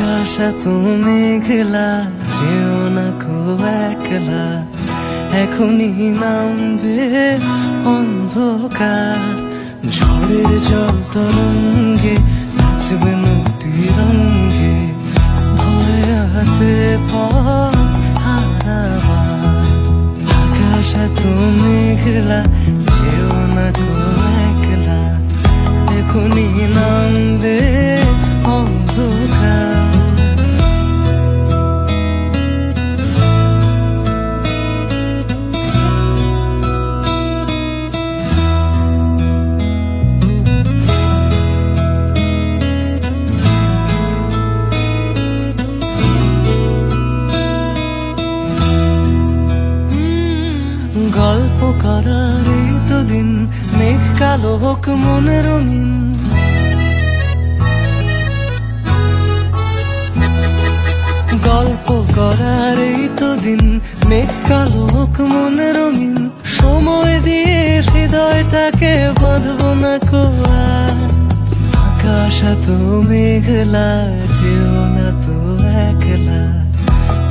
আকাশ এত মেঘলা, যেও না খুব একলা, এখনই নামবে অন্ধকার। ঝড়ের জল তরঙ্গে নাচবে নদী রঙ্গে, ভয় আছে পথ হারাবার। আকাশ এত মেঘলা, যেও না খুব একলা, এখনই নামবে অন্ধকার। গল্প করার এই তো দিন, মেঘ কালো হোক মনে রঙিন। গল্প করার এই তো দিন, মেঘ কালো হোক মনে রঙিন। সময় দিয়ে হৃদয়টাকে বাঁধবো না কোয়া। আকাশ এত মেঘলা, যেও না তো একলা,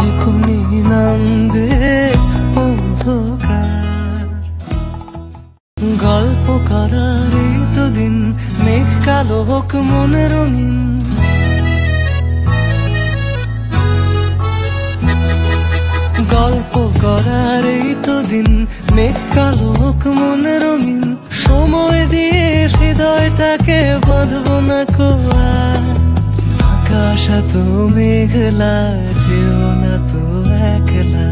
এখনই নামবে অন্ধকার। গল্প করার এই তো দিন, মেঘ কালো হোক মনে রঙিন। গল্প করার এই তো দিন, মেঘ কালো হোক মনে রঙিন। সময় দিয়ে হৃদয়টাকে বাঁধবো না কোয়া। আকাশ এত মেঘলা, যেও না তো একলা,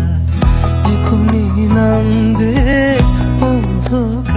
এখনই নামবে অন্ধকার।